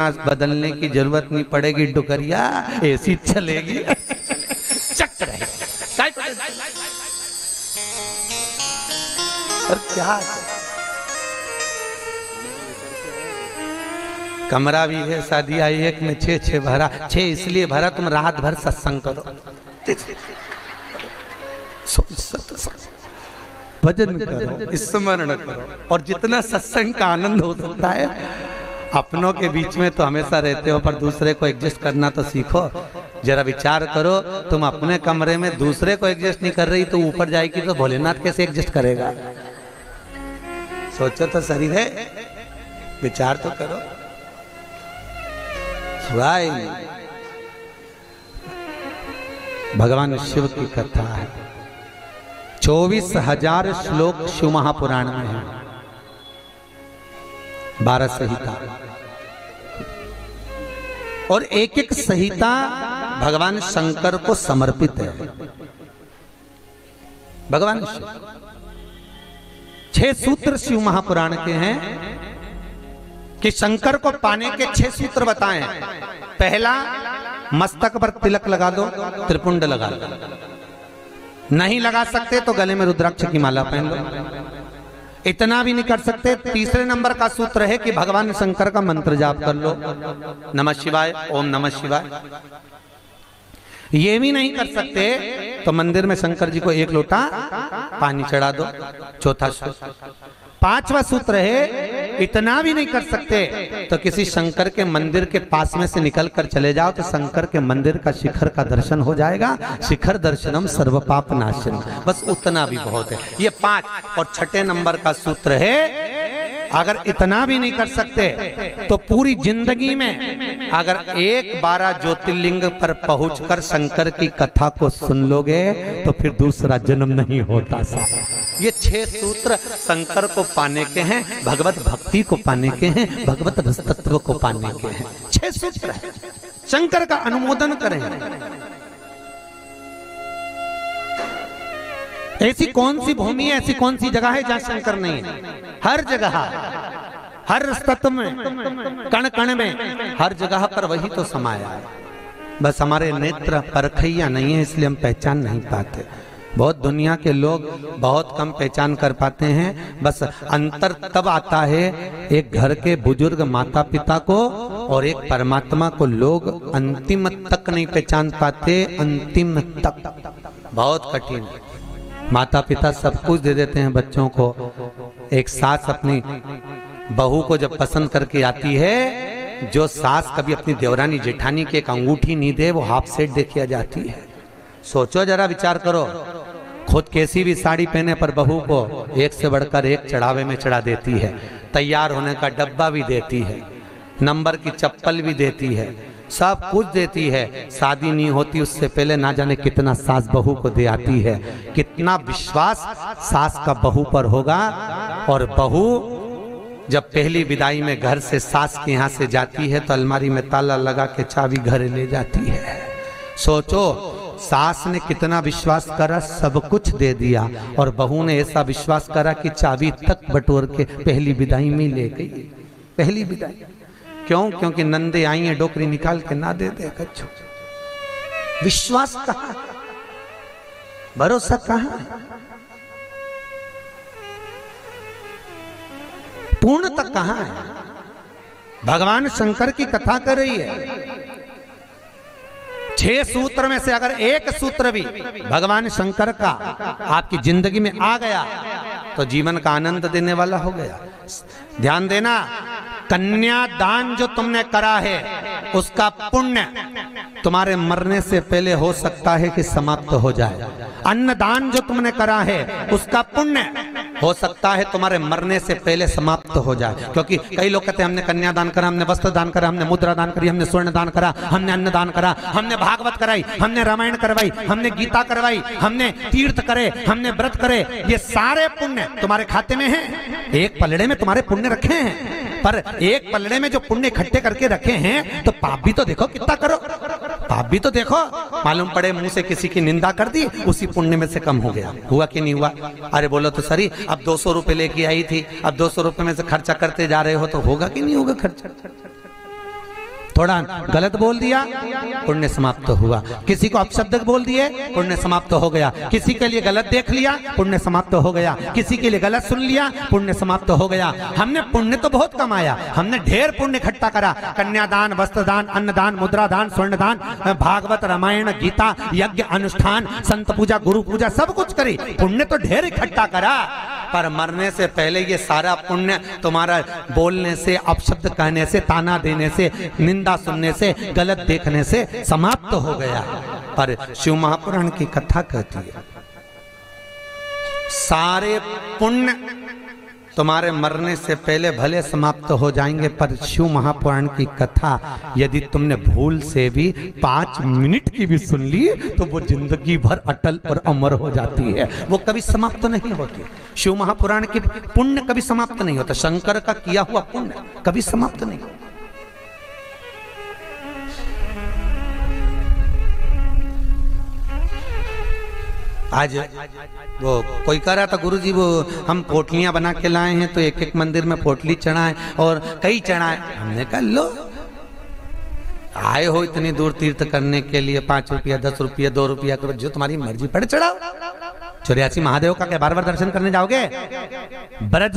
बदलने की जरूरत नहीं पड़ेगी, डुकरिया एसी चलेगी। चक रहे और क्या कमरा भी है, शादी आई एक में 6 भरा, 6 इसलिए भरा तुम रात भर सत्संग करो, भजन करो, स्मरण करो, और जितना सत्संग का आनंद हो सकता है। अपनों के बीच में तो हमेशा रहते हो, पर दूसरे को एडजस्ट करना तो सीखो। जरा विचार करो, तुम अपने कमरे में दूसरे को एडजस्ट नहीं कर रही तो ऊपर जाएगी तो भोलेनाथ कैसे एडजस्ट करेगा? सोचो तो सही है, विचार तो करो। भगवान शिव की कथा है, 24,000 श्लोक शिव महापुराण में है, 12 संहिता, और एक एक संहिता भगवान शंकर को समर्पित है। भगवान शिव 6 सूत्र शिव महापुराण के हैं कि शंकर को पाने के 6 सूत्र बताएं। पहला, मस्तक पर तिलक लगा दो, त्रिपुंड लगा दो, नहीं लगा सकते तो गले में रुद्राक्ष की माला पहन लो। इतना भी नहीं कर सकते, तीसरे नंबर का सूत्र है कि भगवान शंकर का मंत्र जाप कर लो, नमः शिवाय, ओम नमः शिवाय। ये भी नहीं कर सकते तो मंदिर में शंकर जी को 1 लोटा पानी चढ़ा दो, चौथा सूत्र। 5वां सूत्र है, इतना भी नहीं कर सकते तो किसी शंकर के मंदिर के पास में से निकल कर चले जाओ तो शंकर के मंदिर का शिखर का दर्शन हो जाएगा। शिखर दर्शनम सर्व पाप नाशनम, बस उतना भी बहुत है। ये 5। और 6ठे नंबर का सूत्र है, अगर इतना भी नहीं कर सकते तो पूरी जिंदगी में अगर 12 ज्योतिर्लिंग पर पहुंचकर शंकर की कथा को सुन लोगे तो फिर दूसरा जन्म नहीं होता। ये 6 सूत्र शंकर को पाने के हैं, भगवत भक्ति को पाने के हैं, भगवत रसतत्व को पाने के हैं। 6 सूत्र है, शंकर का अनुमोदन करें। ऐसी कौन सी भूमि है, ऐसी कौन सी जगह है जहां शंकर नहीं है? हर जगह, हर तत्व में, कण कण में, हर जगह पर वही तो समाया है। बस हमारे नेत्र परखैया नहीं है, इसलिए हम पहचान नहीं पाते। बहुत दुनिया के लोग बहुत कम पहचान कर पाते हैं। बस अंतर तब आता है एक घर के बुजुर्ग माता पिता को और एक परमात्मा को लोग अंतिम तक नहीं पहचान पाते। अंतिम तक बहुत कठिन। माता पिता सब कुछ दे देते हैं बच्चों को। एक सास अपनी बहू को जब पसंद करके आती है, जो सास कभी अपनी देवरानी जेठानी की एक अंगूठी नहीं दे, वो हाफ सेट दे के आ जाती है। सोचो जरा, विचार करो। खुद कैसी भी साड़ी पहने पर बहू को एक से बढ़कर एक चढ़ावे में चढ़ा देती है, तैयार होने का डब्बा भी देती है, नंबर की चप्पल भी देती है, सब कुछ देती है। शादी नहीं होती उससे पहले ना जाने कितना सास बहू को दे आती है। कितना विश्वास सास का बहू पर होगा। और बहू जब पहली विदाई में घर से सास के यहाँ से जाती है तो अलमारी में ताला लगा के चाबी घर ले जाती है। सोचो, सास ने कितना विश्वास करा, सब कुछ दे दिया, और बहू ने ऐसा विश्वास करा कि चाबी तक बटोर के पहली विदाई में ले गई। पहली विदाई क्यों? क्योंकि नंदे आई है, डोकरी निकाल के ना दे दे कच्छू। विश्वास कहाँ, भरोसा कहाँ, पूर्ण तक कहाँ है? भगवान शंकर की कथा कर रही है। 6 सूत्र में से अगर एक सूत्र भी भगवान शंकर का आपकी जिंदगी में आ गया तो जीवन का आनंद देने वाला हो गया। ध्यान देना, कन्यादान जो तुमने करा है उसका पुण्य तुम्हारे मरने से पहले हो सकता है कि समाप्त हो जाए। अन्नदान जो तुमने करा है उसका पुण्य हो सकता है तुम्हारे मरने से पहले समाप्त हो जाए। क्योंकि कई लोग कहते हैं हमने कन्यादान करा, हमने वस्त्र दान करा, हमने मुद्रा दान करी, हमने स्वर्ण दान करा, हमने अन्न दान करा, हमने भागवत कराई, हमने रामायण करवाई, हमने गीता करवाई, हमने तीर्थ करे, हमने व्रत करे। ये सारे पुण्य तुम्हारे खाते में हैं। एक पलड़े में तुम्हारे पुण्य रखे हैं, पर एक पलड़े में जो पुण्य इकट्ठे करके रखे हैं तो पाप भी तो देखो कितना करो। पाप भी तो देखो, मालूम पड़े मुंह से किसी की निंदा कर दी, उसी पुण्य में से कम हो गया। हुआ कि नहीं हुआ? अरे बोलो तो सही, अब 200 रुपए लेके आई थी, अब 200 रुपए में से खर्चा करते जा रहे हो तो होगा कि नहीं होगा खर्चा? थोड़ा गलत बोल दिया, पुण्य समाप्त हुआ। किसी को अपशब्द बोल दिए, पुण्य समाप्त हो गया। किसी के लिए गलत देख लिया, पुण्य समाप्त हो गया। किसी के लिए गलत सुन लिया, पुण्य समाप्त हो गया। हमने पुण्य तो बहुत कमाया, हमने ढेर पुण्य इकट्ठा करा। कन्यादान, वस्त्रदान, अन्नदान, मुद्रादान, स्वर्णदान, भागवत, रामायण, गीता, यज्ञ, अनुष्ठान, संत पूजा, गुरु पूजा, सब कुछ करी, पुण्य तो ढेर इकट्ठा करा। पर मरने से पहले ये सारा पुण्य तुम्हारा बोलने से, अपशब्द कहने से, ताना देने से, निंदा सुनने से, गलत देखने से समाप्त हो गया। पर शिव महापुराण की कथा कहती है सारे पुण्य तुम्हारे मरने से पहले भले समाप्त हो जाएंगे, पर शिव महापुराण की कथा यदि तुमने भूल से भी 5 मिनट की भी सुन ली तो वो जिंदगी भर अटल और अमर हो जाती है, वो कभी समाप्त नहीं होती। शिव महापुराण की पुण्य कभी समाप्त नहीं होता, शंकर का किया हुआ पुण्य कभी समाप्त नहीं होता। आज वो कोई कह रहा था गुरुजी वो हम पोटलियां बना के लाए हैं तो एक एक मंदिर में पोटली चढ़ाएं और कई चढ़ाएं। हमने कहा लो आए हो इतनी दूर तीर्थ करने के लिए, 5 रुपया 10 रुपया 2 रुपया करो, जो तुम्हारी मर्जी पड़े चढ़ाओ। 84 महादेव का क्या बार बार दर्शन करने जाओगे? ब्रज